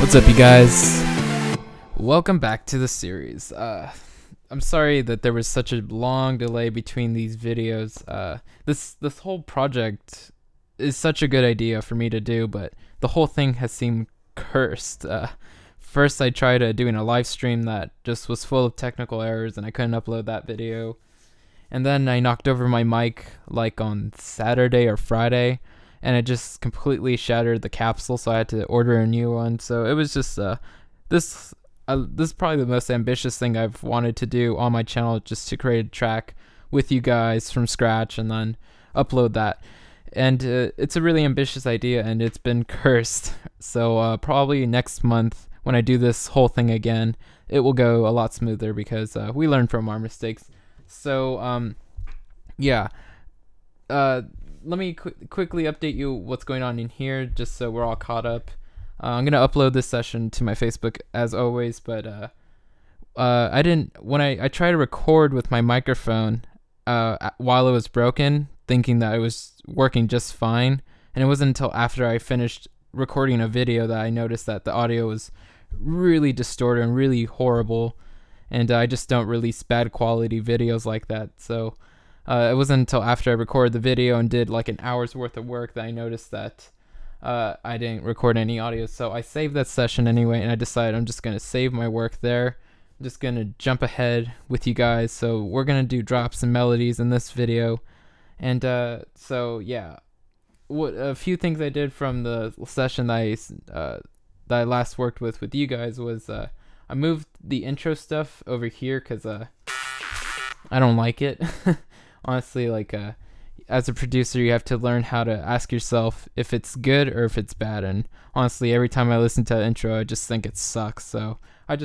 What's up, you guys? Welcome back to the series. I'm sorry that there was such a long delay between these videos. This whole project is such a good idea for me to do, but the whole thing has seemed cursed. First, I tried doing a live stream that just was full of technical errors, and I couldn't upload that video. And then I knocked over my mic like on Saturday or Friday, and it just completely shattered the capsule, so I had to order a new one. So it was just this is probably the most ambitious thing I've wanted to do on my channel, just to create a track with you guys from scratch and then upload that. And it's a really ambitious idea, and it's been cursed. So probably next month when I do this whole thing again, it will go a lot smoother because we learn from our mistakes. So yeah. Let me quickly update you what's going on in here, just so we're all caught up. I'm gonna upload this session to my Facebook as always, but when I tried to record with my microphone while it was broken, thinking that it was working just fine, and it wasn't until after I finished recording a video that I noticed that the audio was really distorted and really horrible, and I just don't release bad quality videos like that. So it wasn't until after I recorded the video and did like an hour's worth of work that I noticed that I didn't record any audio. So I saved that session anyway, and I decided I'm just going to save my work there. I'm just going to jump ahead with you guys. So we're going to do drops and melodies in this video. And so yeah, a few things I did from the session that I last worked with you guys was I moved the intro stuff over here because I don't like it. Honestly, like as a producer, you have to learn how to ask yourself if it's good or if it's bad. And honestly, every time I listen to the intro, I just think it sucks. So I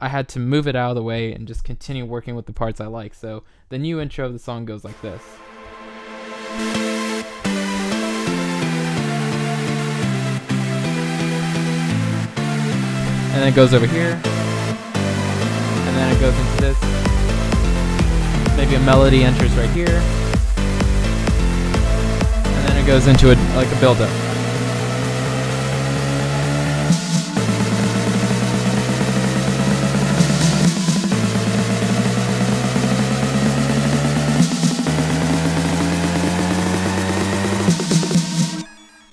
had to move it out of the way and just continue working with the parts I like. So the new intro of the song goes like this. And then it goes over here. And then it goes into this. Maybe a melody enters right here, and then it goes into like a build-up.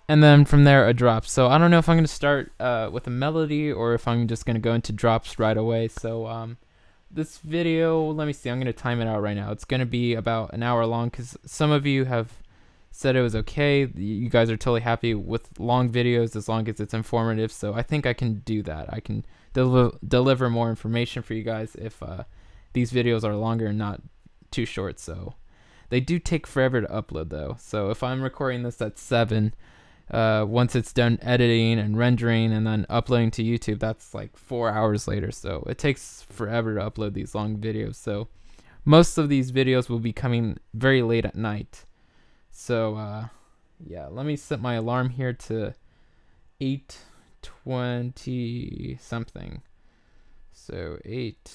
And then from there a drop. So I don't know if I'm going to start with a melody or if I'm just going to go into drops right away. So this video, let me see, I'm going to time it out right now. It's going to be about an hour long because some of you have said it was okay. You guys are totally happy with long videos as long as it's informative. So I think I can do that. I can deliver more information for you guys if these videos are longer and not too short. So they do take forever to upload though. So if I'm recording this at 7, once it's done editing and rendering and then uploading to YouTube, that's like 4 hours later. So it takes forever to upload these long videos. So most of these videos will be coming very late at night. So yeah, let me set my alarm here to 8:20 something. So 8.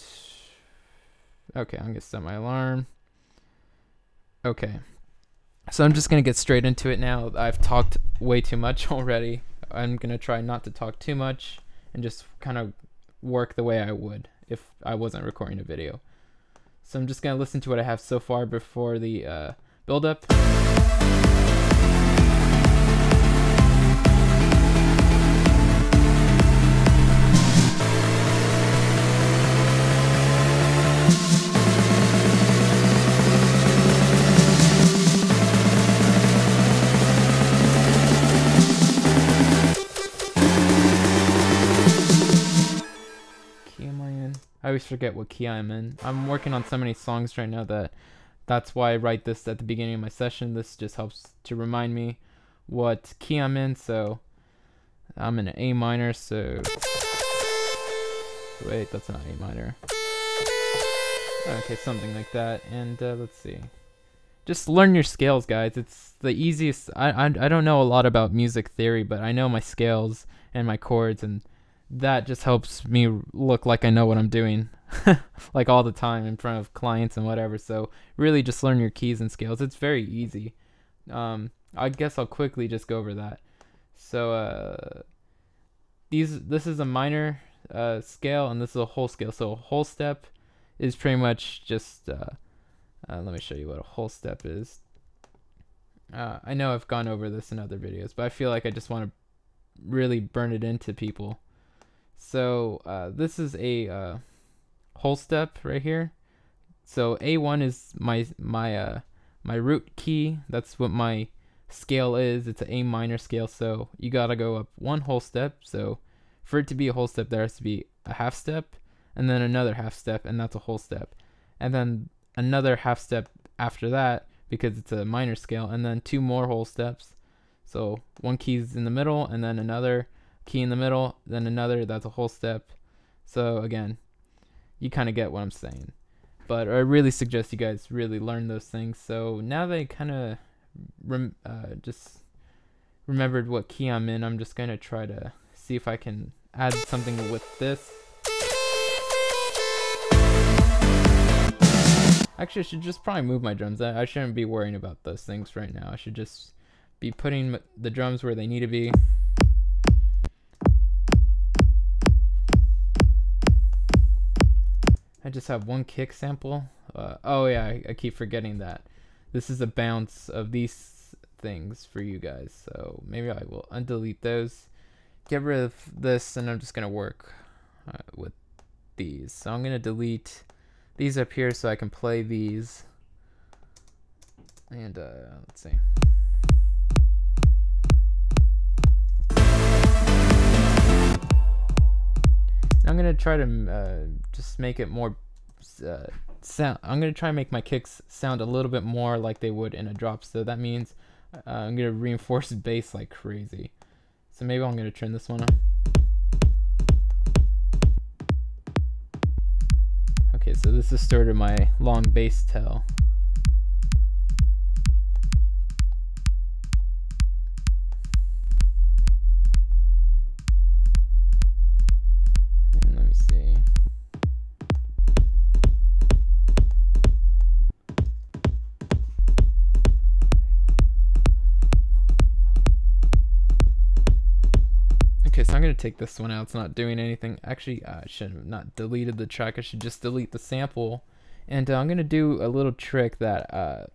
Okay, I'm gonna set my alarm. Okay. So I'm just going to get straight into it now. I've talked way too much already. I'm going to try not to talk too much and just kind of work the way I would if I wasn't recording a video. So I'm just going to listen to what I have so far before the build-up. I always forget what key I'm in. I'm working on so many songs right now that's why I write this at the beginning of my session. This just helps to remind me what key I'm in. So I'm in an A minor, so wait, that's not A minor. Okay, something like that. And let's see. Just learn your scales, guys. It's the easiest. I don't know a lot about music theory, but I know my scales and my chords, and that just helps me look like I know what I'm doing like all the time in front of clients and whatever. So really just learn your keys and scales. It's very easy. I guess I'll quickly just go over that. So this is a minor scale, and this is a whole scale. So a whole step is pretty much just let me show you what a whole step is. I know I've gone over this in other videos, but I feel like I just want to really burn it into people. So this is a whole step right here. So A1 is my root key. That's what my scale is. It's an A minor scale, so you gotta go up one whole step. So for it to be a whole step, there has to be a half step, and then another half step, and that's a whole step, and then another half step after that because it's a minor scale, and then two more whole steps. So one key's in the middle, and then another key in the middle, then another. That's a whole step. So again, you kind of get what I'm saying. But I really suggest you guys really learn those things. So now that I kind of just remembered what key I'm in, I'm just gonna try to see if I can add something with this. Actually, I should just probably move my drums. I shouldn't be worrying about those things right now. I should just be putting the drums where they need to be. I just have one kick sample. Oh yeah, I keep forgetting that. This is a bounce of these things for you guys. So maybe I will undelete those. Get rid of this, and I'm just gonna work with these. So I'm gonna delete these up here so I can play these. And let's see. I'm gonna try to just make it more sound. I'm gonna try and make my kicks sound a little bit more like they would in a drop. So that means I'm gonna reinforce bass like crazy. So maybe I'm gonna turn this one on. Okay, so this is sort of my long bass tail. And let me see. Okay, so I'm going to take this one out. It's not doing anything. Actually, I should have not deleted the track. I should just delete the sample. And I'm going to do a little trick that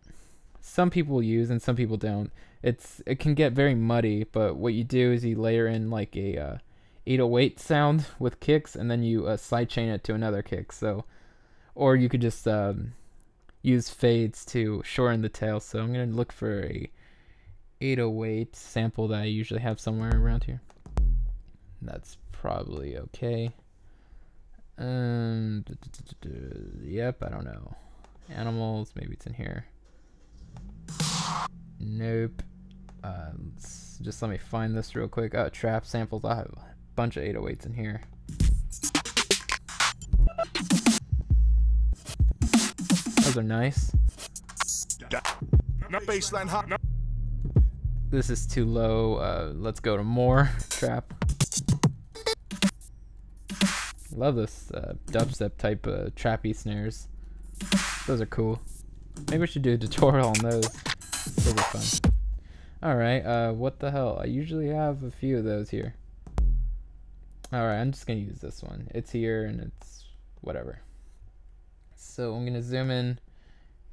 some people use and some people don't. It can get very muddy, but what you do is you layer in like a 808 sound with kicks, and then you sidechain it to another kick. So, or you could just use fades to shorten the tail. So I'm going to look for a 808 sample that I usually have somewhere around here. That's probably okay. Yep, I don't know. Animals, maybe it's in here. Nope. Just let me find this real quick. Oh, trap samples. I have a bunch of 808s in here. Those are nice. This is too low. Let's go to more trap. Love this dubstep type trappy snares. Those are cool. Maybe we should do a tutorial on those. Those are fun. Alright, what the hell? I usually have a few of those here. Alright, I'm just gonna use this one. It's here and it's whatever. So I'm gonna zoom in,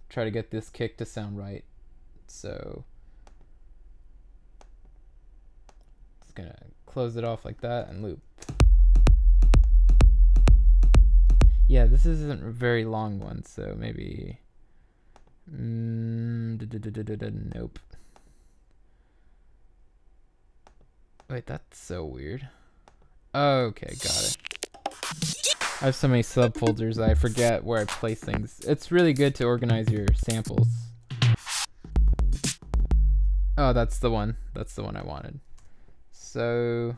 try to get this kick to sound right. So just gonna close it off like that and loop. Yeah, this isn't a very long one, so maybe nope. Wait, that's so weird. Okay, got it. I have so many subfolders that I forget where I place things. It's really good to organize your samples. Oh, that's the one. That's the one I wanted. So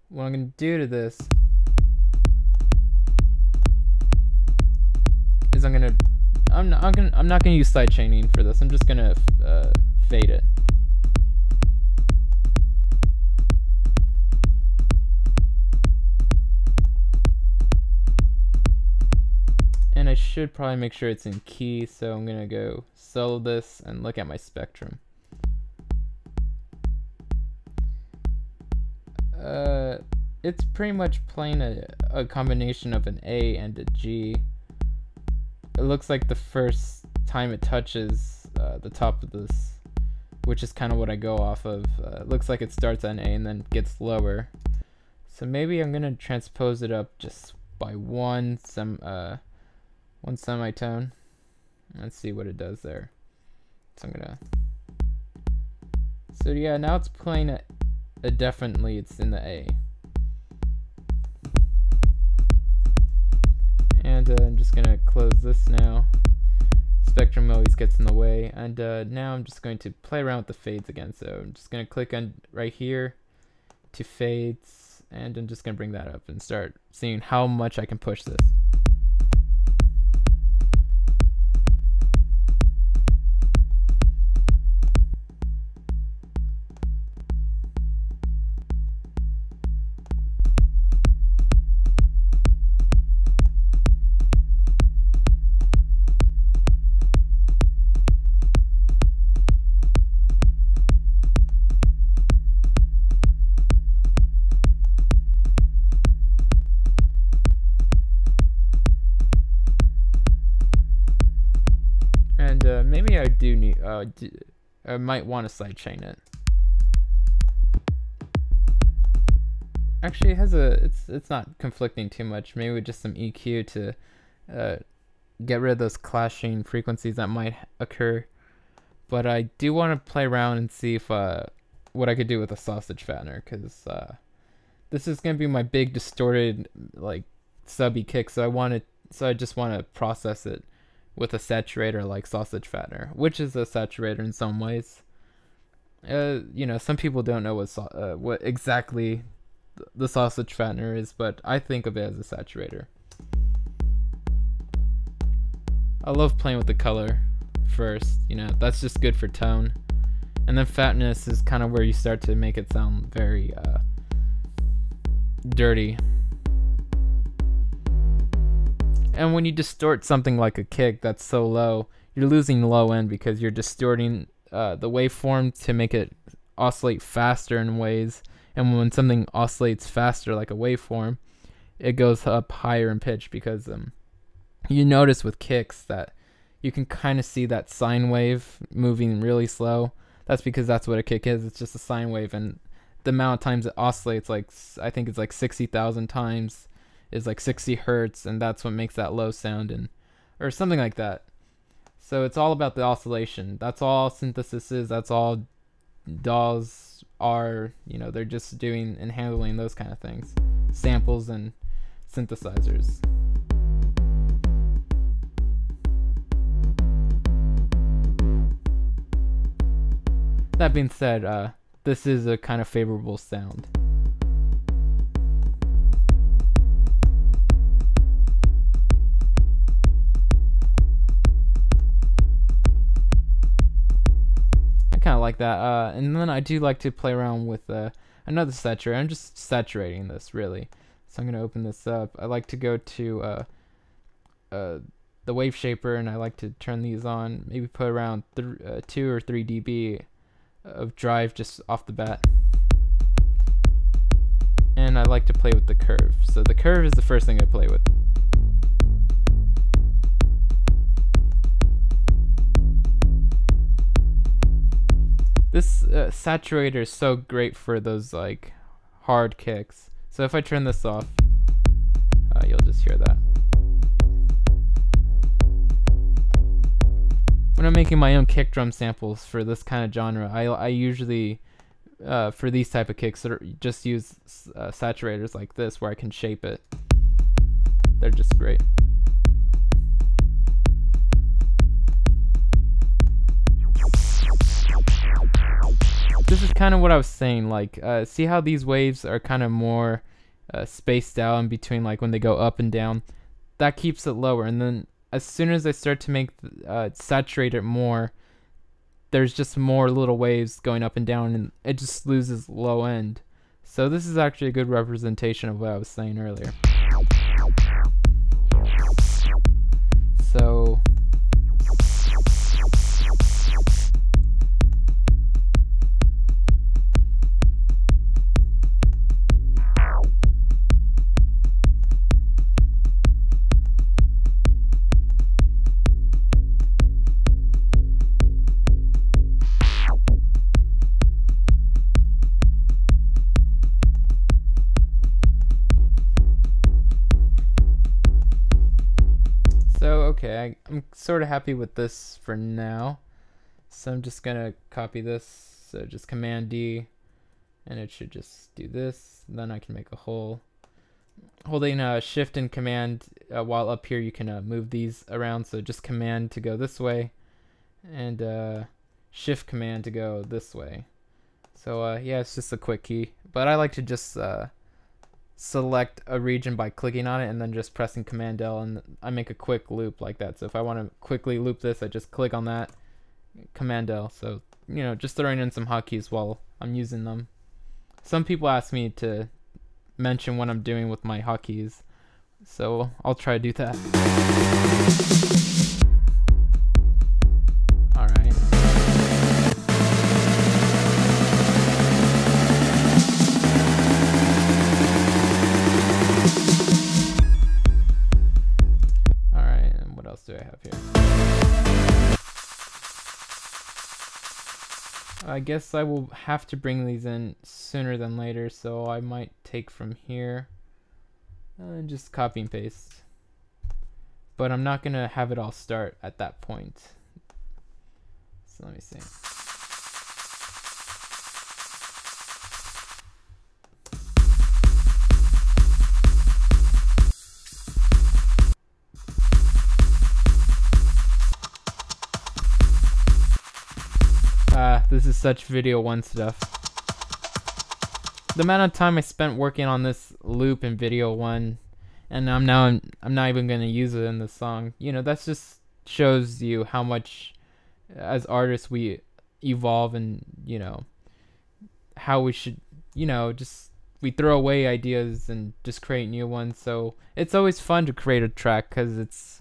what I'm gonna do to this is I'm not gonna use side chaining for this. I'm just gonna fade it. And I should probably make sure it's in key, so I'm gonna go solo this and look at my spectrum. It's pretty much playing a combination of an A and a G. It looks like the first time it touches the top of this, which is kind of what I go off of. It looks like it starts at an A and then gets lower. So maybe I'm gonna transpose it up just by one semitone. Let's see what it does there. So I'm gonna. So yeah, now it's playing definitely it's in the A. And I'm just gonna close this now. Spectrum always gets in the way, and now I'm just going to play around with the fades again. So I'm just gonna click on right here to fades, and I'm just gonna bring that up and start seeing how much I can push this. And maybe I do need, I might want to sidechain it. Actually, it has it's not conflicting too much. Maybe with just some EQ to get rid of those clashing frequencies that might occur. But I do want to play around and see if what I could do with a sausage fattener, because this is gonna be my big distorted like subby kick. So I just want to process it with a saturator like sausage fattener, which is a saturator in some ways. You know, some people don't know what exactly the sausage fattener is, but I think of it as a saturator. I love playing with the color first, you know, that's just good for tone. And then fatness is kind of where you start to make it sound very dirty. And when you distort something like a kick that's so low, you're losing low end because you're distorting the waveform to make it oscillate faster in ways. And when something oscillates faster like a waveform, it goes up higher in pitch, because you notice with kicks that you can kind of see that sine wave moving really slow. That's because that's what a kick is. It's just a sine wave, and the amount of times it oscillates, like I think it's like 60,000 times, is like 60 hertz, and that's what makes that low sound, and or something like that. So it's all about the oscillation. That's all synthesis is. That's all DAWs are. You know, they're just doing and handling those kind of things, samples and synthesizers. That being said, this is a kind of favorable sound. Kind of like that, and then I do like to play around with another saturator. I'm just saturating this really, so I'm gonna open this up. I like to go to the wave shaper, and I like to turn these on, maybe put around 2 or 3 dB of drive just off the bat, and I like to play with the curve. So the curve is the first thing I play with. This saturator is so great for those like hard kicks. So if I turn this off, you'll just hear that. When I'm making my own kick drum samples for this kind of genre, I usually, for these type of kicks, just use saturators like this, where I can shape it. They're just great. This is kind of what I was saying, like, see how these waves are kind of more spaced out in between, like when they go up and down. That keeps it lower, and then as soon as I start to make saturate it more, there's just more little waves going up and down, and it just loses low end. So this is actually a good representation of what I was saying earlier. So Okay, I'm sort of happy with this for now. So I'm just gonna copy this. So just Command D, and it should just do this. And then I can make a hole. Holding Shift and Command while up here, you can move these around. So just Command to go this way, and Shift Command to go this way. So yeah, it's just a quick key. But I like to just select a region by clicking on it and then just pressing Command L, and I make a quick loop like that. So if I want to quickly loop this, I just click on that, Command L. So, you know, just throwing in some hotkeys while I'm using them. Some people ask me to mention what I'm doing with my hotkeys, so I'll try to do that. Alright. Alright, and what else do I have here? I guess I will have to bring these in sooner than later, so I might take from here and just copy and paste. But I'm not gonna have it all start at that point. So let me see. This is such video 1 stuff. The amount of time I spent working on this loop in video 1, and I'm not even gonna use it in the song. You know, that just shows you how much as artists we evolve, and you know how we should, you know, just we throw away ideas and just create new ones. So it's always fun to create a track, because it's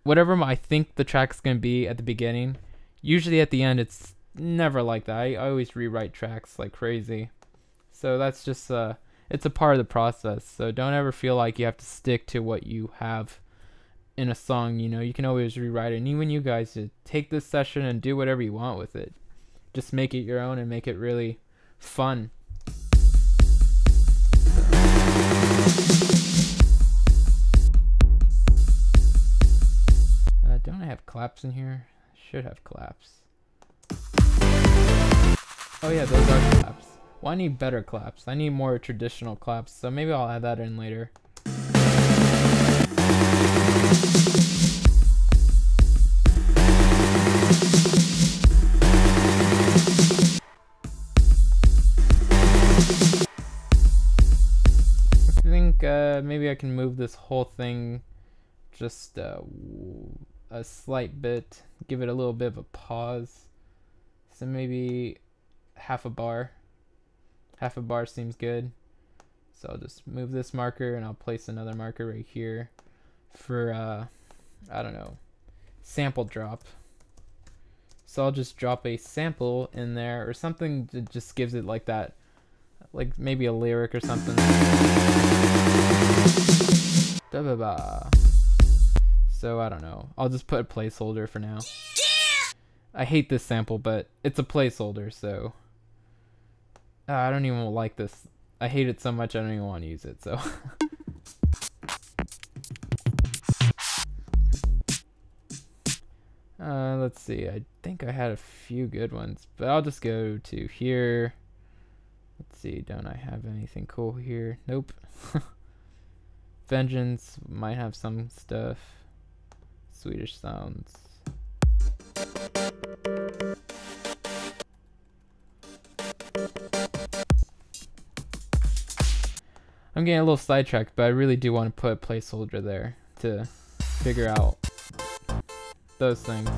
whatever I think the track's gonna be at the beginning. Usually at the end it's never like that. I always rewrite tracks like crazy. So that's just it's a part of the process. So don't ever feel like you have to stick to what you have in a song. You know, you can always rewrite it. And even you guys should take this session and do whatever you want with it. Just make it your own and make it really fun. Don't I have claps in here? Should have claps. Oh yeah, those are claps. Well, I need better claps. I need more traditional claps, so maybe I'll add that in later. I think maybe I can move this whole thing just a slight bit, give it a little bit of a pause. So maybe half a bar. Half a bar seems good. So I'll just move this marker and I'll place another marker right here for I don't know, sample drop. So I'll just drop a sample in there or something that just gives it like that, like maybe a lyric or something. Da ba ba. So I don't know. I'll just put a placeholder for now. I hate this sample, but it's a placeholder, so I don't even like this. I hate it so much I don't even want to use it, so let's see. I think I had a few good ones, but I'll just go to here. Let's see, don't I have anything cool here? Nope. Vengeance might have some stuff. Swedish sounds. I'm getting a little sidetracked, but I really do want to put a placeholder there to figure out those things.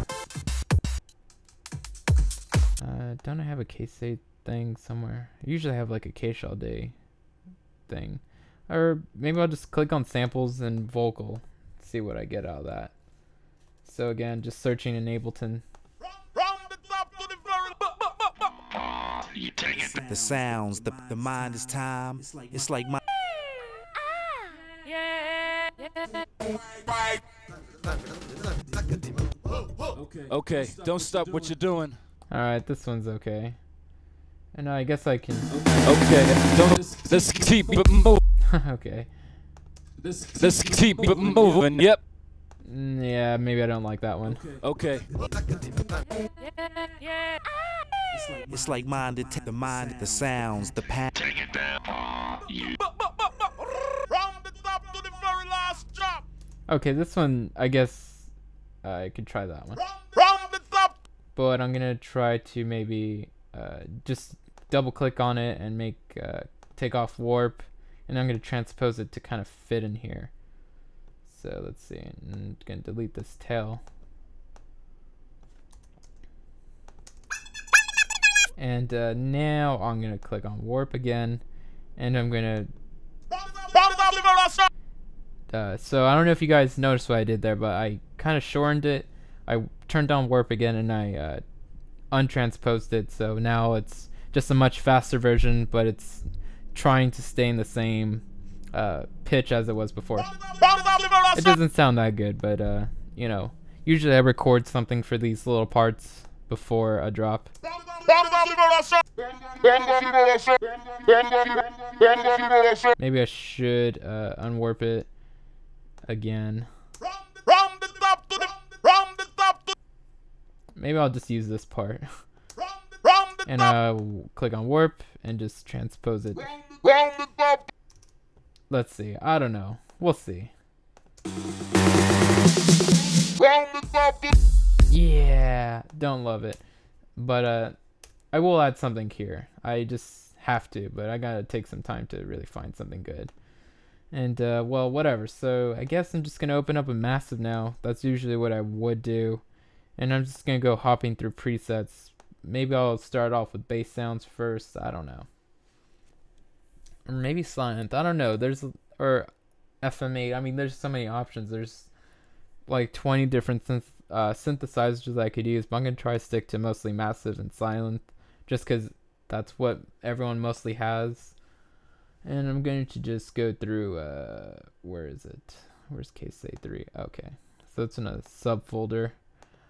Don't I have a K-State thing somewhere? I usually have like a K-Shall Day thing. Or maybe I'll just click on samples and vocal, see what I get out of that. So again, just searching in Ableton. The sounds, the mind is time. It's like my. Okay, don't stop what you're doing. Alright, this one's okay. And I guess I can. Okay, let's keep it moving. Okay. Let's keep it moving. Yep. Yeah, maybe I don't like that one. Okay. It's like mind the mind, the sounds, the path. Take it down. Okay, this one, I guess I could try that one. But I'm gonna try to maybe just double click on it and take off warp, and I'm gonna transpose it to kind of fit in here. So let's see, I'm gonna delete this tail. And now I'm gonna click on warp again, and I'm gonna so I don't know if you guys noticed what I did there, but I kind of shortened it. I turned on warp again, and I untransposed it, so now it's just a much faster version, but it's trying to stay in the same pitch as it was before. It doesn't sound that good, but you know, usually I record something for these little parts before a drop. Maybe I should unwarp it again. Maybe I'll just use this part. And click on warp and just transpose it. Let's see. I don't know. We'll see. Yeah, don't love it. But I will add something here. I just have to, but I gotta take some time to really find something good. And well, whatever. So I guess I'm just gonna open up a massive now. That's usually what I would do. And I'm just gonna go hopping through presets. Maybe I'll start off with bass sounds first. I don't know. Or maybe silent. I don't know. Or FM8. I mean, there's so many options. There's like 20 different synthesizers I could use, but I'm gonna try to stick to mostly massive and silent, just because that's what everyone mostly has. And I'm going to just go through. Where is it? Where's Case A3? Okay, so it's in a subfolder.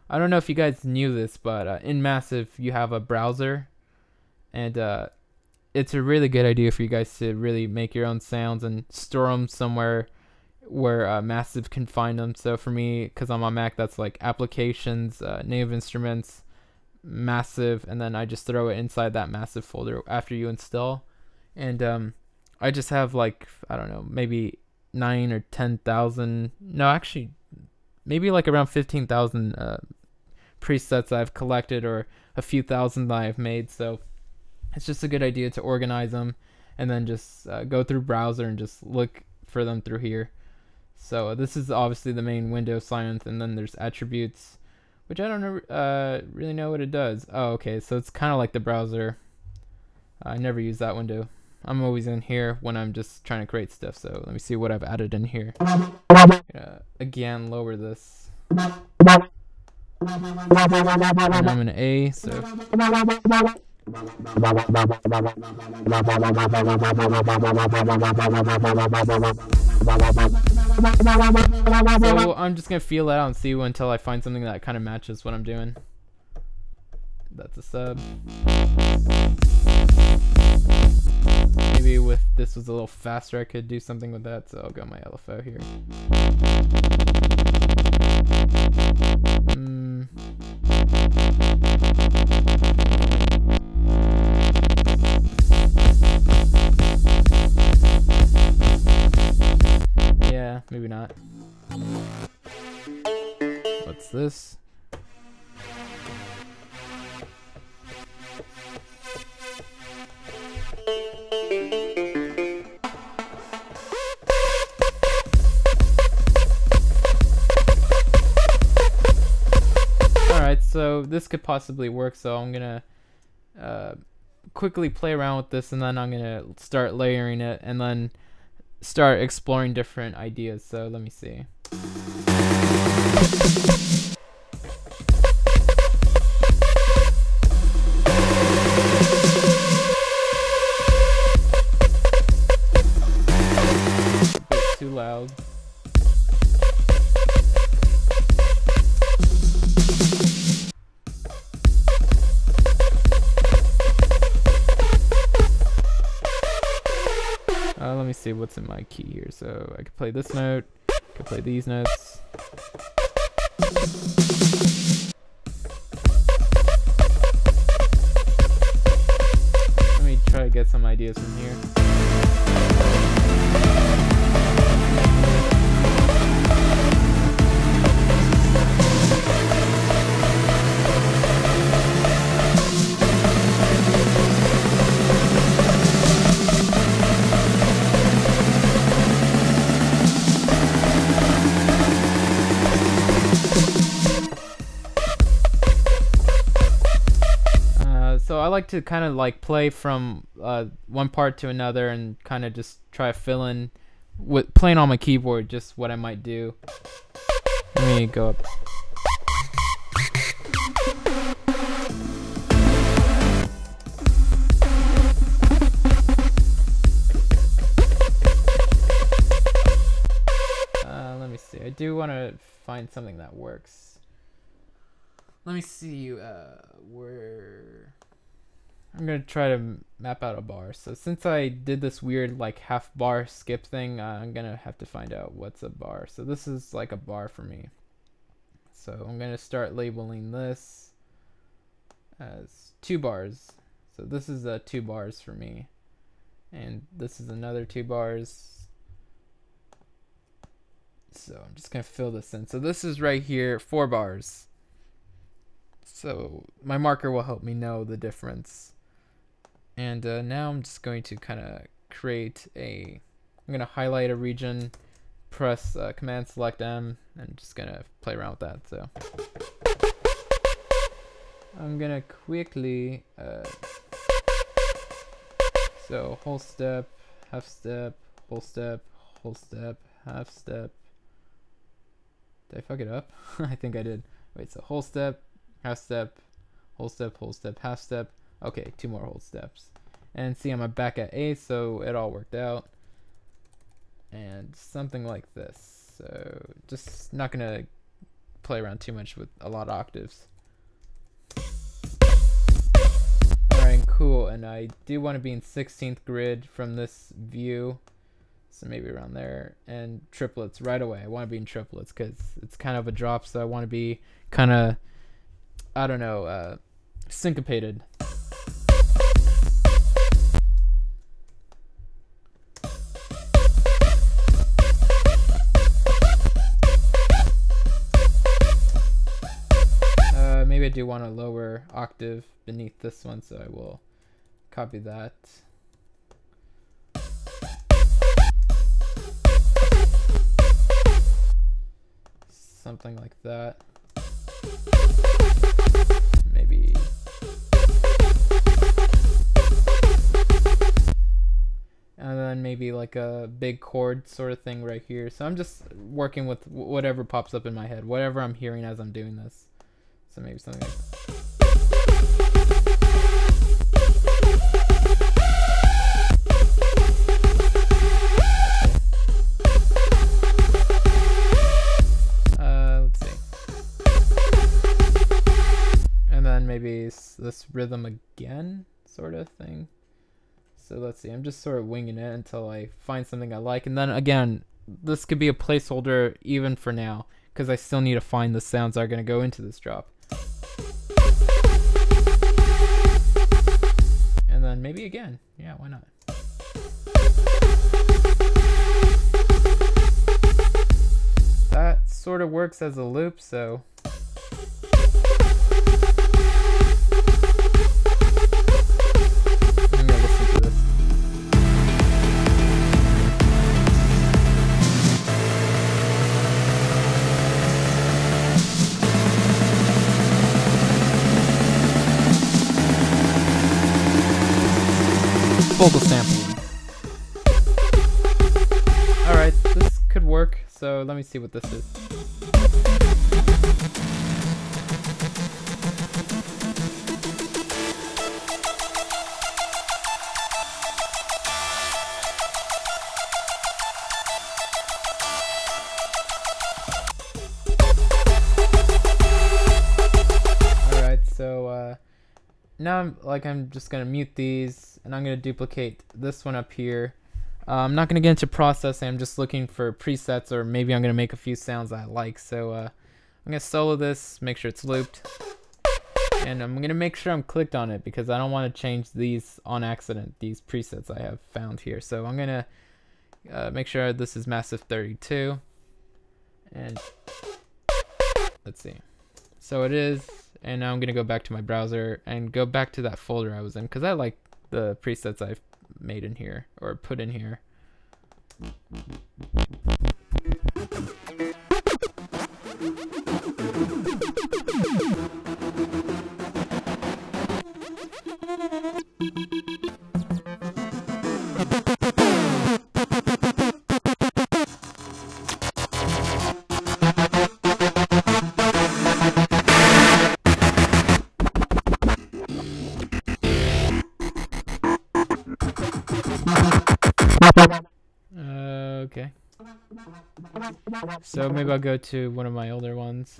I don't know if you guys knew this, but in Massive you have a browser, and it's a really good idea for you guys to really make your own sounds and store them somewhere where Massive can find them. So for me, because I'm on Mac, that's like Applications, Native Instruments, Massive, and then I just throw it inside that Massive folder after you install. And I just have like, I don't know, maybe 9 or 10,000, no, actually maybe like around 15,000 presets I've collected, or a few thousand that I've made. So it's just a good idea to organize them and then just go through browser and just look for them through here. So this is obviously the main window, silent, and then there's attributes, which I don't really know what it does. Oh, okay, so it's kind of like the browser. I never use that window. I'm always in here when I'm just trying to create stuff. So let me see what I've added in here. Again, lower this. And I'm in A, so. So I'm just gonna feel it out and see until I find something that kind of matches what I'm doing. That's a sub. Maybe if this was a little faster I could do something with that, so I'll go my LFO here. Yeah, maybe not. What's this? Alright, so this could possibly work, so I'm gonna quickly play around with this, and then I'm gonna start layering it and then start exploring different ideas. So let me see. A bit too loud. Let me see what's in my key here. So I could play this note, I could play these notes. Let me try to get some ideas from here. So I like to kind of like play from one part to another and kind of just try to fill in with playing on my keyboard just what I might do. Let me go up. Let me see. I do want to find something that works. Let me see where I'm gonna try to map out a bar. So since I did this weird like half bar skip thing, I'm gonna have to find out what's a bar. So this is like a bar for me. So I'm gonna start labeling this as 2 bars. So this is 2 bars for me, and this is another 2 bars. So I'm just gonna fill this in. So this is right here, 4 bars. So my marker will help me know the difference. And now I'm just going to kind of create I'm going to highlight a region, press Command Select M, and just going to play around with that. So I'm going to quickly, so whole step, half step, whole step, whole step, half step. Did I fuck it up? I think I did. Wait, so whole step, half step, whole step, half step. Okay, 2 more whole steps. And see, I'm back at A, so it all worked out. And something like this. So just not gonna play around too much with a lot of octaves. Alright, cool. And I do want to be in 16th grid from this view. So maybe around there. And triplets right away. I want to be in triplets because it's kind of a drop, so I want to be kind of, I don't know, syncopated. Maybe I do want a lower octave beneath this one, so I will copy that. Something like that. Maybe. And then maybe like a big chord sort of thing right here. So I'm just working with whatever pops up in my head, whatever I'm hearing as I'm doing this. So maybe something like that. Let's see. And then maybe this rhythm again, sort of thing. So let's see, I'm just sort of winging it until I find something I like. And then again, this could be a placeholder even for now, because I still need to find the sounds that are going to go into this drop. And then maybe again. Yeah, why not? That sort of works as a loop, so... I'm gonna listen to this. Vocal sampling. Alright, this could work, so let me see what this is. Alright, so now I'm just gonna mute these, and I'm gonna duplicate this one up here. I'm not going to get into processing. I'm just looking for presets, or maybe I'm going to make a few sounds I like. So I'm going to solo this, make sure it's looped. And I'm going to make sure I'm clicked on it because I don't want to change these on accident, these presets I have found here. So I'm going to make sure this is Massive 32. And let's see. So it is. And now I'm going to go back to my browser and go back to that folder I was in because I like the presets I've made in here or put in here. Okay. So maybe I'll go to one of my older ones.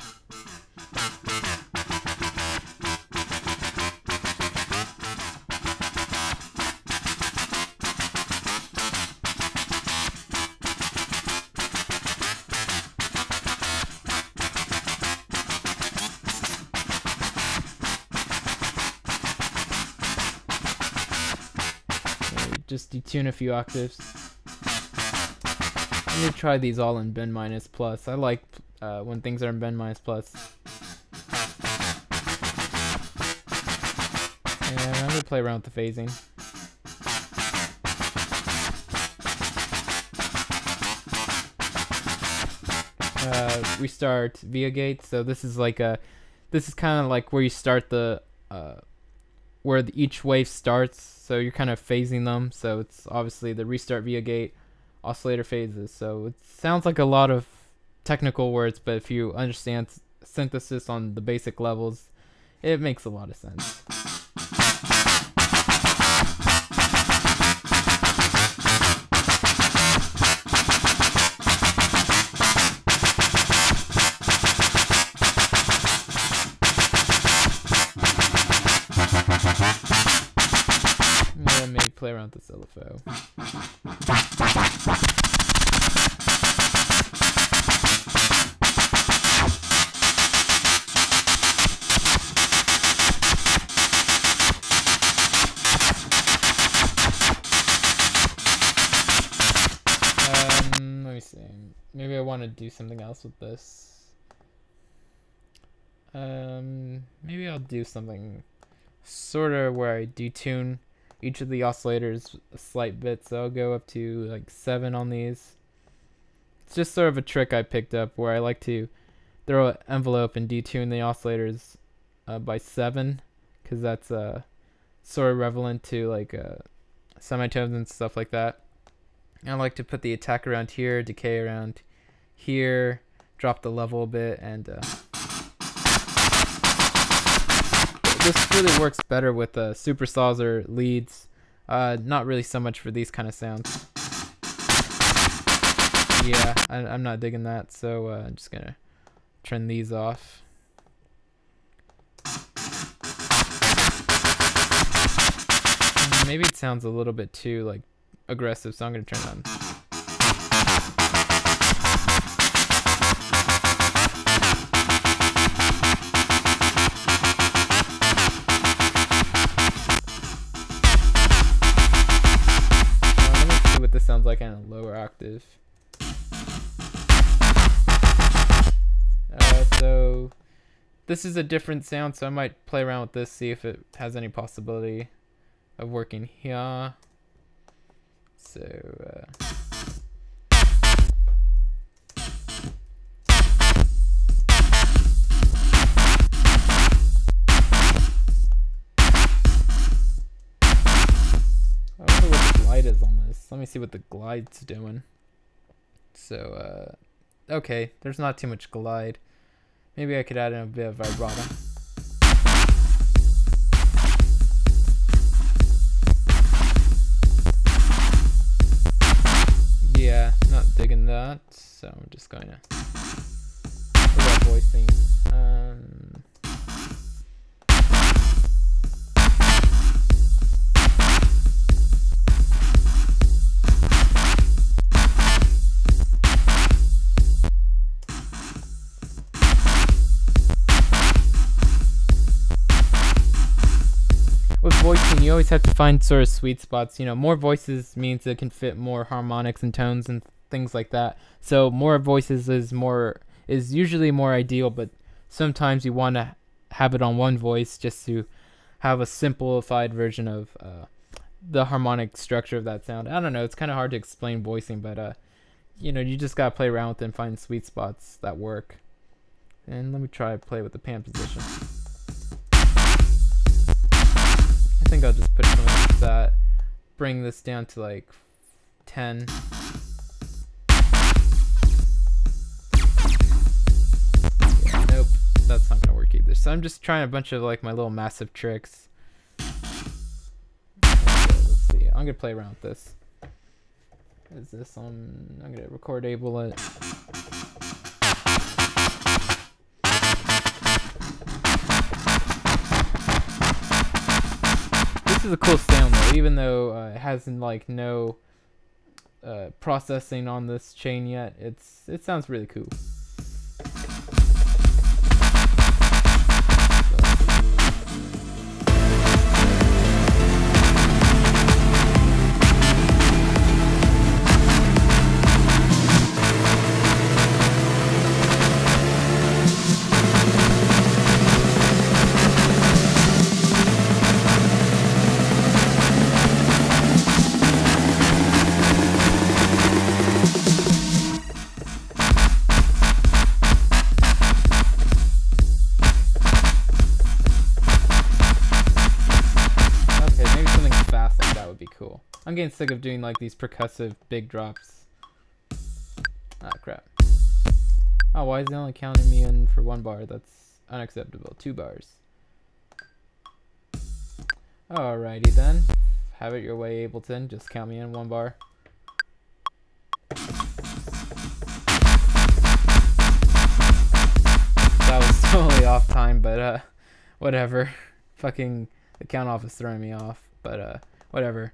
Just detune a few octaves. I'm gonna try these all in Bend Minus Plus. I like when things are in Bend Minus Plus. And I'm gonna play around with the phasing. We start via gate, so this is like this is kind of like where you start the each wave starts. So you're kind of phasing them. So it's obviously the restart via gate, oscillator phases. So it sounds like a lot of technical words, but if you understand synthesis on the basic levels, it makes a lot of sense. Maybe play around with the LFO. Let me see. Maybe I want to do something else with this. Maybe I'll do something sort of where I detune each of the oscillators a slight bit, so I'll go up to like 7 on these. It's just sort of a trick I picked up where I like to throw an envelope and detune the oscillators by 7, because that's sort of relevant to like semitones and stuff like that. And I like to put the attack around here, decay around here, drop the level a bit, and this really works better with supersaws or leads. Not really so much for these kind of sounds. Yeah, I'm not digging that, so I'm just gonna turn these off. Maybe it sounds a little bit too like aggressive, so I'm gonna turn it on. Sounds like in a lower octave. So this is a different sound, so I might play around with this, see if it has any possibility of working here. So I wonder what the glide is on this. Let me see what the glide's doing. So, okay, there's not too much glide. Maybe I could add in a bit of vibrato. Yeah, not digging that, so I'm just going to put that voicing. always have to find sort of sweet spots. You know, more voices means it can fit more harmonics and tones and things like that. So more voices is usually more ideal, but sometimes you want to have it on one voice just to have a simplified version of the harmonic structure of that sound. I don't know, it's kind of hard to explain voicing, but you know, you just gotta play around with it and find sweet spots that work. And let me try to play with the pan position. I think I'll just put something like that. Bring this down to like 10. Yeah, nope, that's not gonna work either. So I'm just trying a bunch of like my little massive tricks. Okay, let's see. I'm gonna play around with this. Is this on? I'm gonna record-able it. This is a cool sound though, even though it hasn't like no processing on this chain yet. It sounds really cool. Cool. I'm getting sick of doing like these percussive big drops. Ah, crap. Oh, why is it only counting me in for 1 bar? That's unacceptable. 2 bars. Alrighty then. Have it your way, Ableton. Just count me in 1 bar. That was totally off time, but whatever. Fucking the count off is throwing me off, but whatever.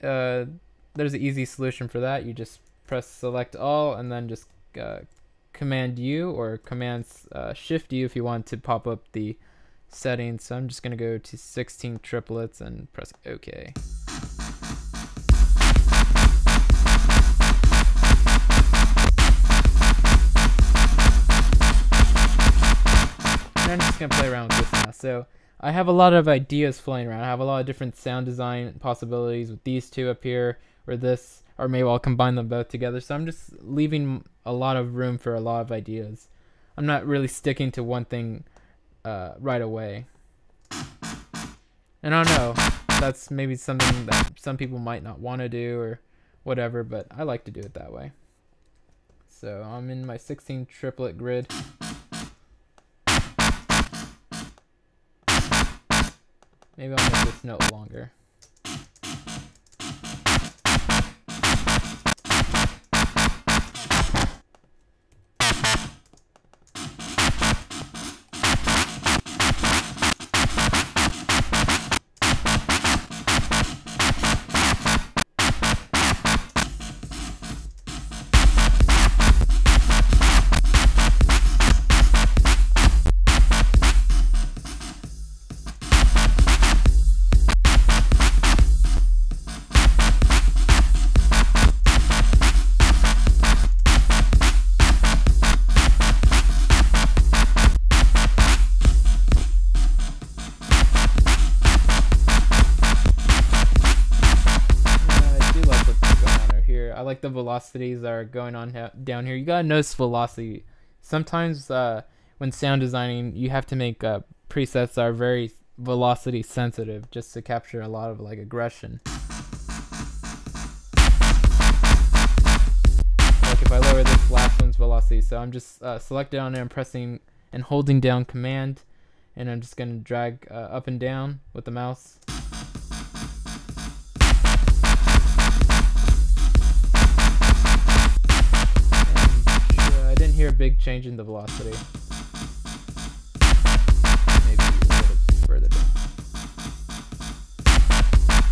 There's an easy solution for that. You just press select all and then just command U or command shift U if you want to pop up the settings. So I'm just gonna go to 16 triplets and press OK. And I'm just gonna play around with this now. So I have a lot of ideas floating around. I have a lot of different sound design possibilities with these two up here, or this, or maybe I'll combine them both together. So I'm just leaving a lot of room for a lot of ideas. I'm not really sticking to one thing right away. And I don't know, that's maybe something that some people might not want to do or whatever, but I like to do it that way. So I'm in my 16 triplet grid. Maybe I'll make this note longer. The velocities that are going on down here. You gotta notice velocity. Sometimes when sound designing, you have to make presets that are very velocity sensitive just to capture a lot of like aggression. Like if I lower this last one's velocity, so I'm just selected on there and pressing and holding down command, and I'm just gonna drag up and down with the mouse. Hear a big change in the velocity. Maybe a little further down.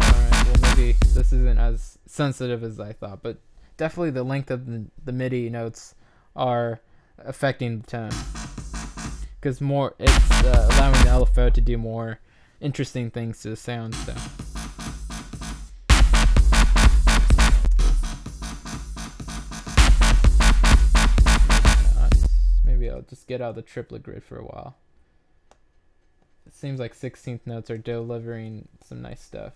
Alright, well maybe this isn't as sensitive as I thought, but definitely the length of the MIDI notes are affecting the tone. Because it's allowing the LFO to do more interesting things to the sound. So. Maybe I'll just get out the triplet grid for a while. It seems like 16th notes are delivering some nice stuff.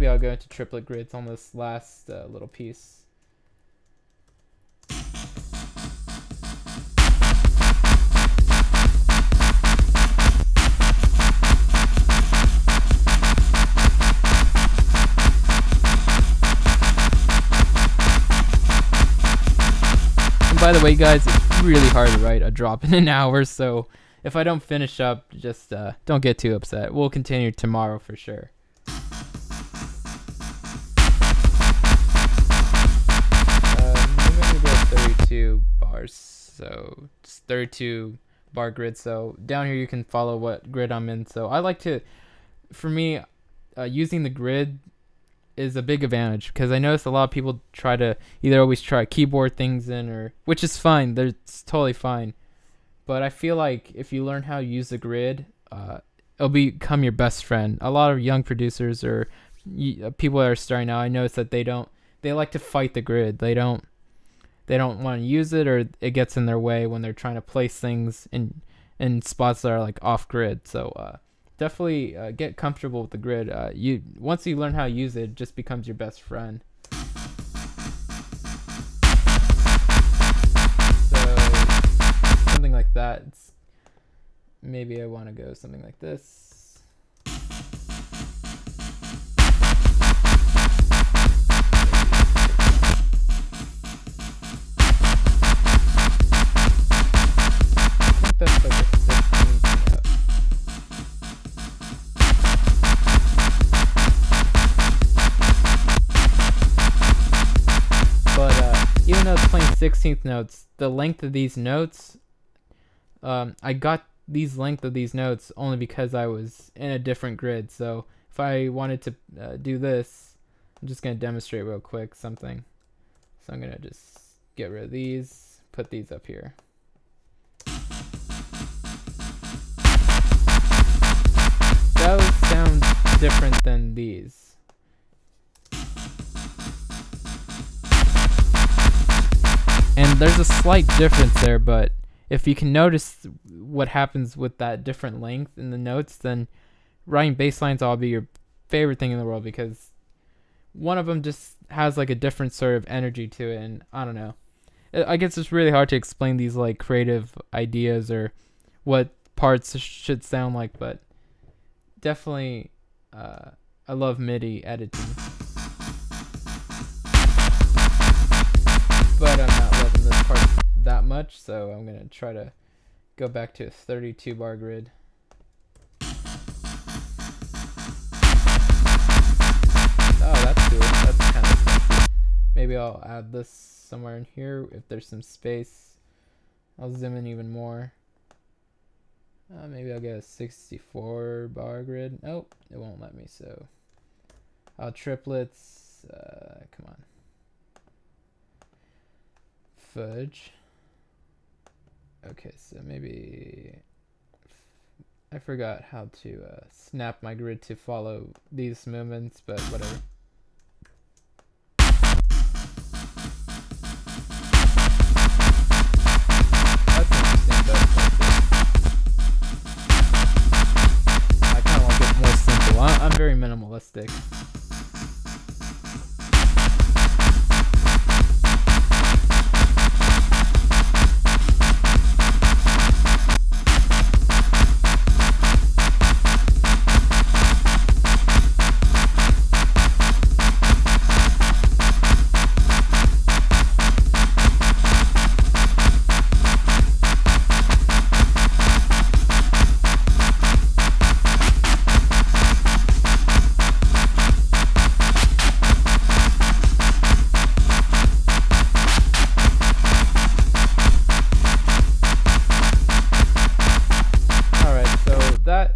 I'll go into triplet grids on this last little piece. And by the way, guys, it's really hard to write a drop in an hour, so if I don't finish up, just don't get too upset. We'll continue tomorrow for sure. Bars, so it's 32 bar grid. So down here you can follow what grid I'm in. So I like to, for me, using the grid is a big advantage, because I notice a lot of people try to either always try keyboard things in, or which is fine, it's totally fine, but I feel like if you learn how to use the grid, it'll become your best friend. A lot of young producers or people that are starting out, I notice that they like to fight the grid. They don't want to use it, or it gets in their way when they're trying to place things in spots that are like off grid. So definitely get comfortable with the grid. Once you learn how to use it just becomes your best friend. So something like that. Maybe I want to go something like this. That's like a 16th note. But even though it's playing 16th notes, the length of these notes, I got these length of these notes only because I was in a different grid. So if I wanted to do this, I'm just going to demonstrate real quick something. So I'm going to just get rid of these, put these up here. Those sound different than these. And there's a slight difference there, but if you can notice what happens with that different length in the notes, then writing bass lines will be your favorite thing in the world, because one of them just has like a different sort of energy to it, and I don't know. I guess it's really hard to explain these like creative ideas or what parts should sound like, but definitely I love MIDI editing, but I'm not loving this part that much, so I'm gonna try to go back to a 32 bar grid. Oh, that's cool. That's kind of fancy. Maybe I'll add this somewhere in here if there's some space. I'll zoom in even more. Maybe I'll get a 64 bar grid. Oh, it won't let me, so triplets. Come on. Fudge. Okay, so maybe I forgot how to snap my grid to follow these movements, but whatever. That's interesting, but I kind of want it more simple. I'm very minimalistic.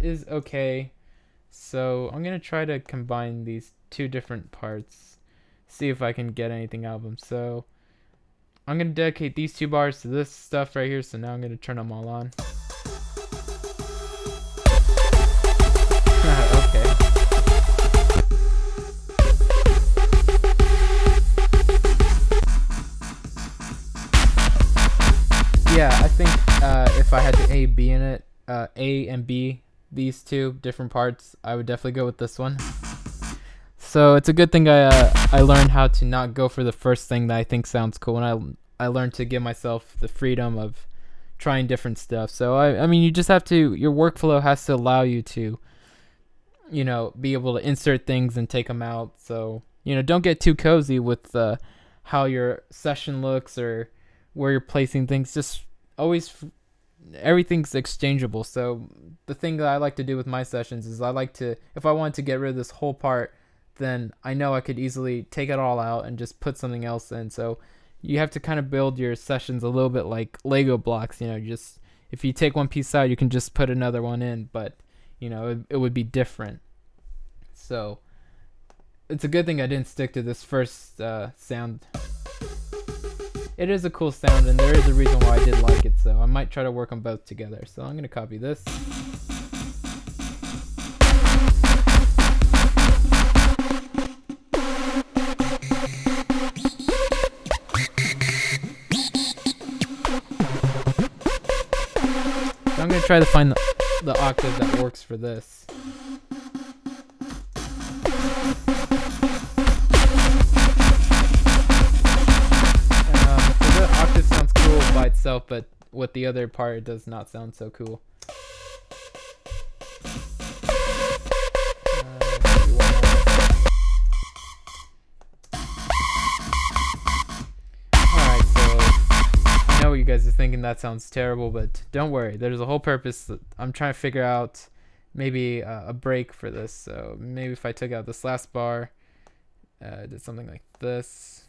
is okay. So I'm gonna try to combine these two different parts, see if I can get anything out of them. So I'm gonna dedicate these 2 bars to this stuff right here. So now I'm gonna turn them all on. Okay. Yeah, I think if I had the A, B in it, A and B, these 2 different parts, I would definitely go with this one. So it's a good thing I learned how to not go for the first thing that I think sounds cool, and I learned to give myself the freedom of trying different stuff. So I mean, you just have to, your workflow has to allow you to, you know, be able to insert things and take them out. So, you know, don't get too cozy with how your session looks or where you're placing things. Just always, everything's exchangeable. So the thing that I like to do with my sessions is I like to, if I want to get rid of this whole part, then I know I could easily take it all out and just put something else in. So you have to kind of build your sessions a little bit like Lego blocks, you know, just if you take one piece out, you can just put another one in, but you know, it would be different. So it's a good thing I didn't stick to this first sound. It is a cool sound, and there is a reason why I did like it, so I might try to work on both together. So I'm going to copy this. So I'm going to try to find the octave that works for this. Octave sounds cool by itself, but with the other part, it does not sound so cool. Alright, so I know what you guys are thinking, that sounds terrible, but don't worry, there's a whole purpose that I'm trying to figure out, maybe a break for this. So maybe if I took out this last bar, did something like this.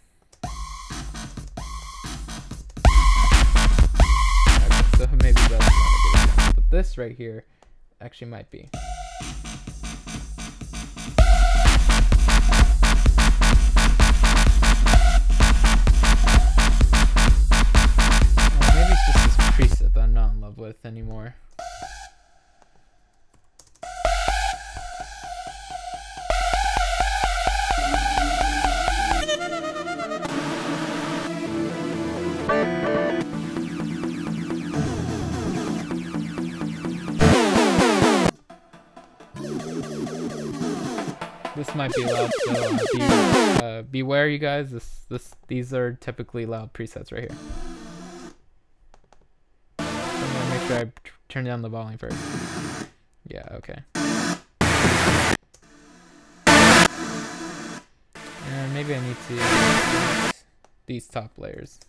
So maybe that's not a good example, but this right here actually might be. Maybe it's just this preset that I'm not in love with anymore. This might be loud, so beware, you guys. These are typically loud presets right here. I'm gonna make sure I turn down the volume first. Yeah, okay. And maybe I need to use these top layers.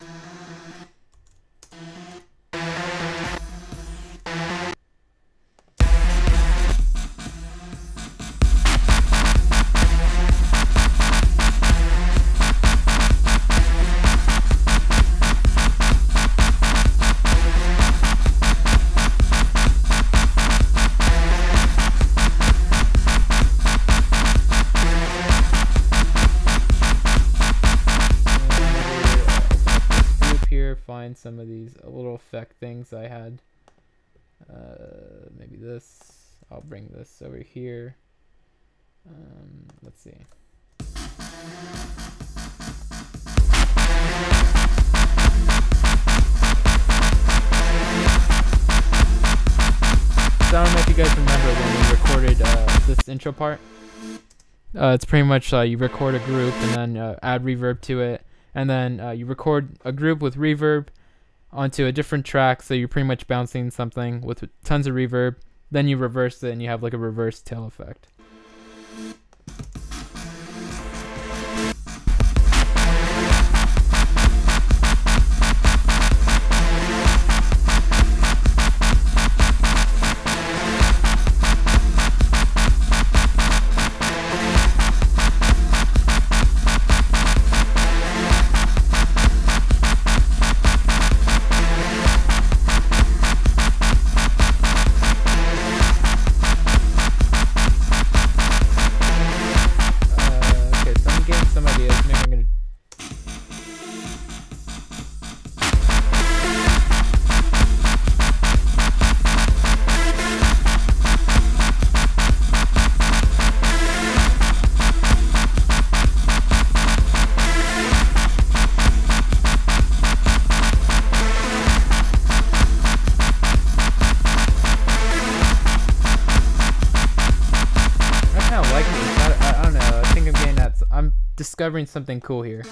Find some of these little effect things I had. Maybe this. I'll bring this over here. Let's see. So I don't know if you guys remember when we recorded this intro part. It's pretty much you record a group and then add reverb to it. And then you record a group with reverb onto a different track, so you're pretty much bouncing something with tons of reverb. Then you reverse it, and you have like a reverse tail effect. discovering something cool here.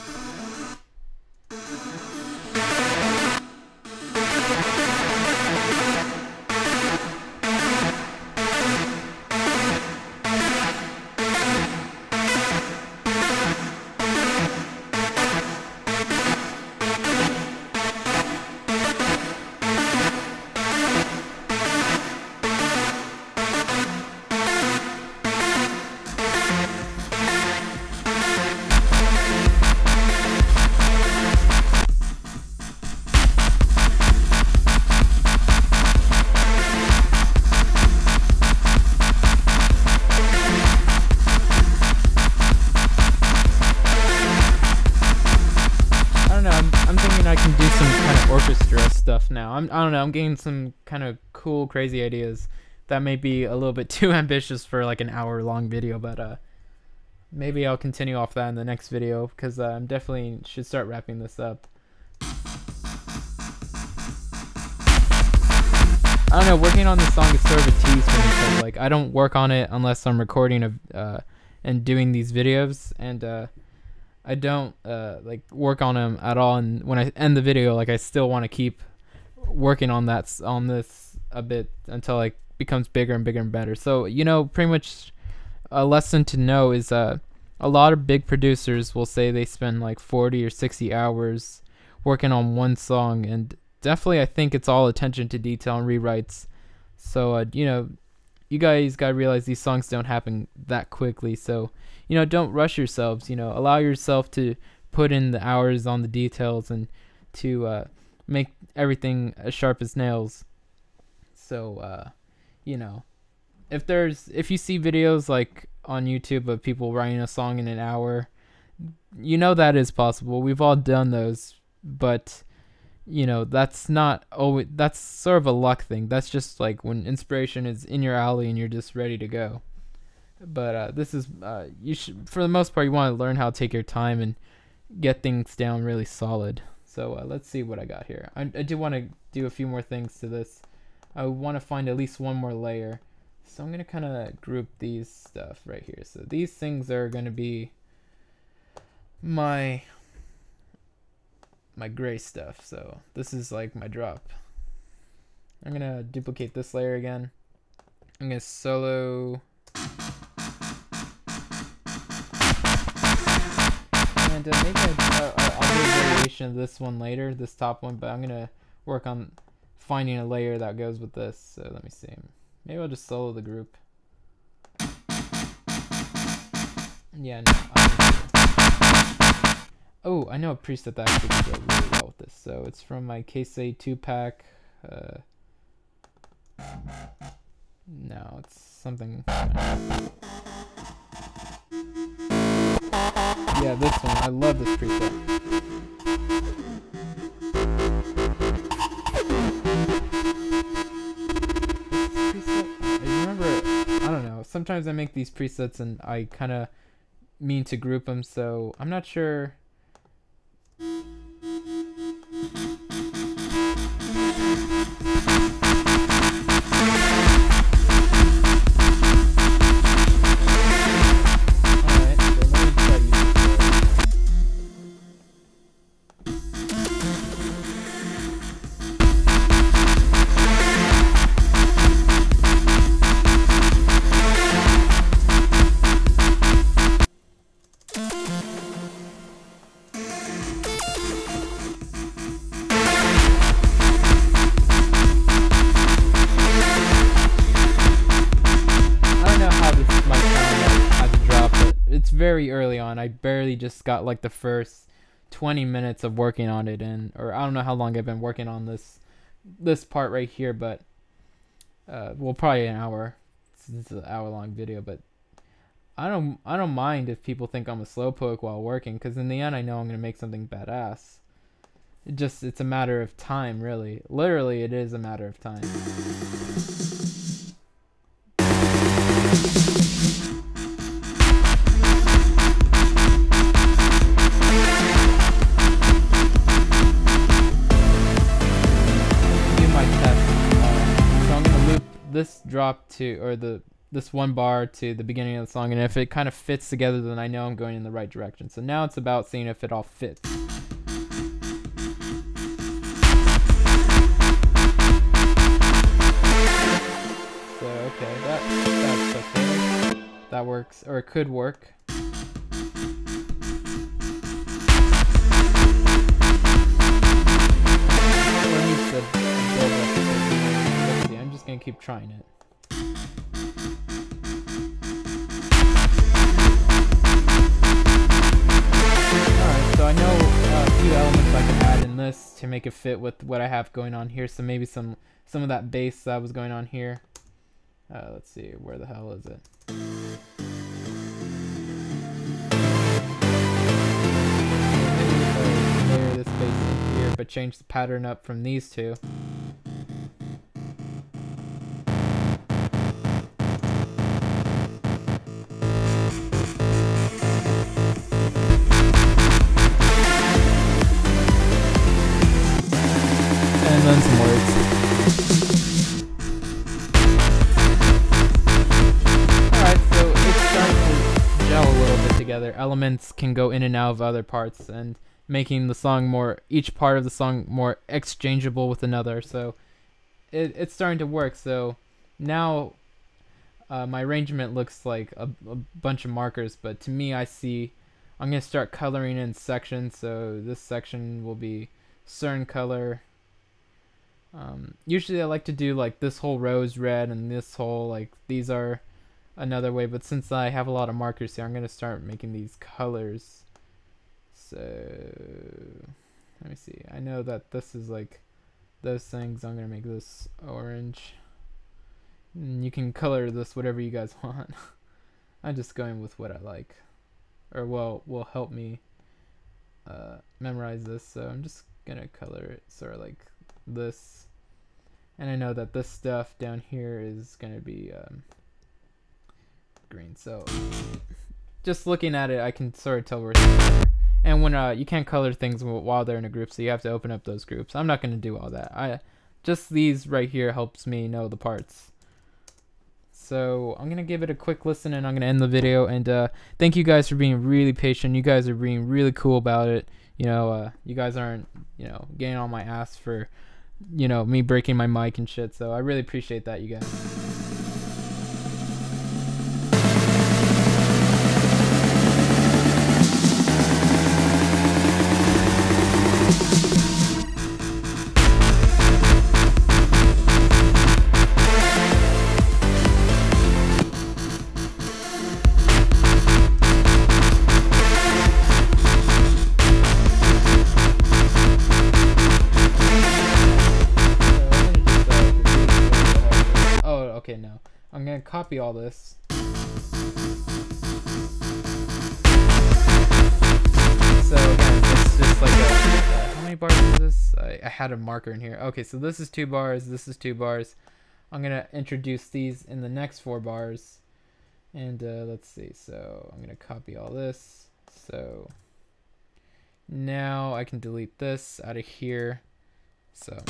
I can do some kind of orchestra stuff now. I don't know, I'm getting some kind of cool, crazy ideas that may be a little bit too ambitious for like an hour-long video, but maybe I'll continue off that in the next video, because I'm definitely should start wrapping this up. I don't know, working on this song is sort of a tease for me, because like I don't work on it unless I'm recording and doing these videos, and I don't like work on them at all, and when I end the video, like I still want to keep working on this a bit until it becomes bigger and bigger and better. So, you know, pretty much a lesson to know is a lot of big producers will say they spend like 40 or 60 hours working on one song, and definitely I think it's all attention to detail and rewrites. So you know, you guys gotta realize these songs don't happen that quickly, so you know, don't rush yourselves. You know, allow yourself to put in the hours on the details and to make everything as sharp as nails. So you know, if you see videos like on YouTube of people writing a song in an hour, you know that is possible. We've all done those, but you know, that's not always, that's sort of a luck thing. That's just like when inspiration is in your alley and you're just ready to go. But this is you should, for the most part, you want to learn how to take your time and get things down really solid. So let's see what I got here. I do want to do a few more things to this. I want to find at least one more layer, so I'm gonna kind of group these stuff right here. So these things are gonna be my gray stuff. So this is like my drop. I'm gonna duplicate this layer again. I'm gonna solo. And I'll do a variation of this one later, this top one, but I'm gonna work on finding a layer that goes with this. So let me see. Maybe I'll just solo the group. Yeah. No, oh, I know a preset that actually could go really well with this. So it's from my Case-A 2-pack. No, it's something. Yeah, this one. I love this preset. I remember, I don't know, sometimes I make these presets and I kind of mean to group them, so I'm not sure. Very early on. I barely just got like the first 20 minutes of working on it, and or I don't know how long I've been working on this part right here, but well, probably an hour. It's an hour-long video, but I don't mind if people think I'm a slowpoke while working, because in the end I know I'm gonna make something badass. It's a matter of time, really. Literally, it is a matter of time. This drop to, or this one bar to the beginning of the song, and if it kind of fits together, then I know I'm going in the right direction. So now it's about seeing if it all fits. So okay, that's okay. That works, or it could work. I'm just gonna keep trying it. Alright, so I know a few elements I can add in this to make it fit with what I have going on here. So maybe some of that bass that was going on here. Let's see, where the hell is it? Layer this bass in here, but change the pattern up from these two. And then some words. Alright, so it's starting to gel a little bit together. Elements can go in and out of other parts, and making the song more, each part of the song more exchangeable with another. So it's starting to work. So now my arrangement looks like a bunch of markers, but to me, I'm going to start coloring in sections. So this section will be certain color. Usually I like to do like this whole row is red and this whole, like, these are another way, but since I have a lot of markers here, I'm going to start making these colors. So let me see, I know that this is like those things. I'm going to make this orange, and you can color this whatever you guys want. I'm just going with what I like, or well, will help me memorize this. So I'm just going to color it sort of like this, and I know that this stuff down here is going to be green. So just looking at it, I can sort of tell where it's at. And when you can't color things while they're in a group, so you have to open up those groups. I'm not going to do all that. Just these right here helps me know the parts. So I'm going to give it a quick listen, and I'm going to end the video. And thank you guys for being really patient. You guys are being really cool about it. You know, you guys aren't, you know, getting on my ass for, you know, me breaking my mic and shit. So I really appreciate that, you guys. Okay, no. I'm gonna copy all this. So again, it's just like how many bars is this? I had a marker in here. Okay, so this is 2 bars, this is 2 bars. I'm gonna introduce these in the next 4 bars. And let's see, so I'm gonna copy all this. So now I can delete this out of here. So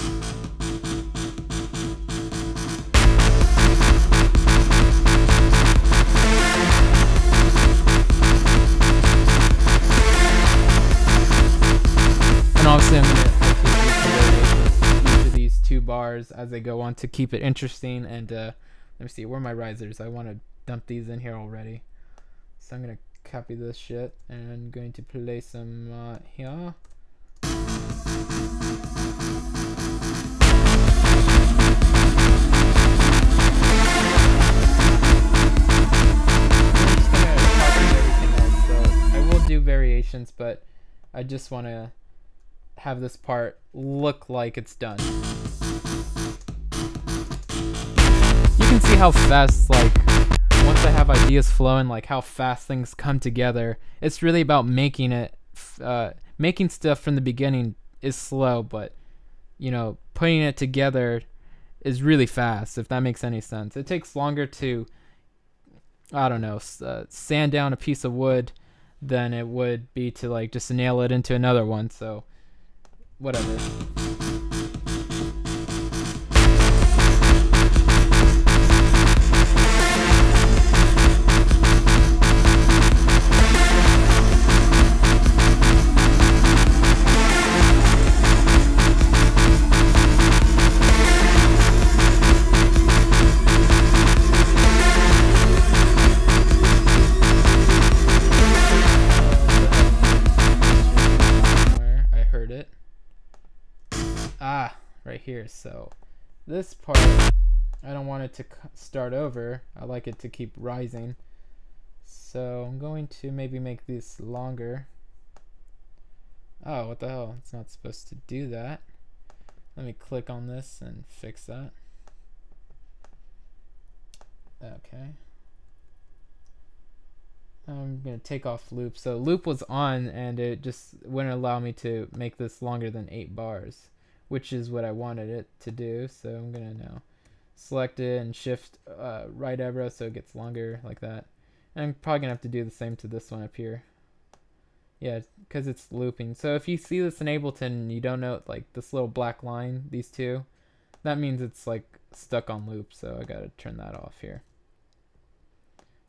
and obviously I'm going to each of these 2 bars as they go on to keep it interesting. And let me see, where are my risers? I want to dump these in here already. So I'm going to copy this shit, and I'm going to place them here. Do variations, but I just want to have this part look like it's done. You can see how fast, like, once I have ideas flowing, like how fast things come together. It's really about making it, making stuff from the beginning is slow, but, you know, putting it together is really fast, if that makes any sense. It takes longer to, I don't know, sand down a piece of wood than it would be to, like, just nail it into another one. So whatever. right here. So this part, I don't want it to start over. I like it to keep rising. So I'm going to maybe make this longer. Oh, what the hell? It's not supposed to do that. Let me click on this and fix that. Okay. I'm going to take off loop. So loop was on and it just wouldn't allow me to make this longer than 8 bars, which is what I wanted it to do. So I'm going to now select it and shift right arrow so it gets longer like that. And I'm probably going to have to do the same to this one up here. Yeah, because it's looping. So if you see this in Ableton and you don't know, like this little black line, these two, that means it's like stuck on loop. So I got to turn that off here.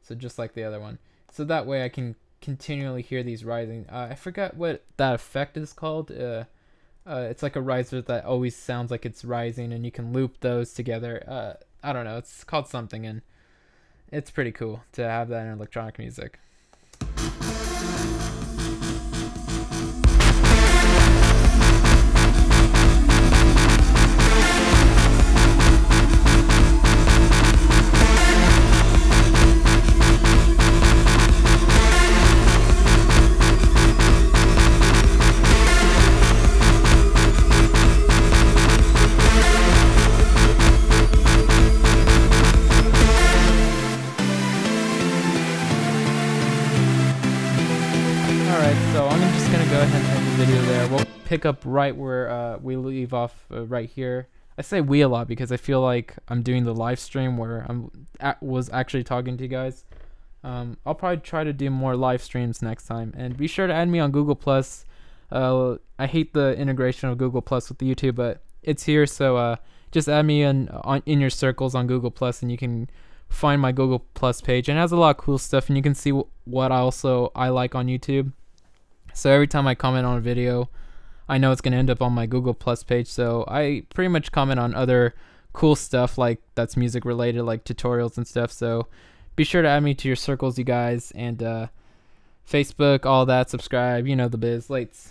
So just like the other one. So that way I can continually hear these rising. I forgot what that effect is called. It's like a riser that always sounds like it's rising, and you can loop those together. I don't know. It's called something, and it's pretty cool to have that in electronic music. So I'm just gonna go ahead and end the video there. We'll pick up right where we leave off right here. I say we a lot because I feel like I'm doing the live stream where was actually talking to you guys. I'll probably try to do more live streams next time, and be sure to add me on Google Plus. I hate the integration of Google Plus with YouTube, but it's here, so just add me in your circles on Google Plus, and you can find my Google Plus page, and it has a lot of cool stuff, and you can see what I like on YouTube. So every time I comment on a video, I know it's going to end up on my Google Plus page. So I pretty much comment on other cool stuff like that's music related, like tutorials and stuff. So be sure to add me to your circles, you guys, and Facebook, all that, subscribe, you know the biz. Lates.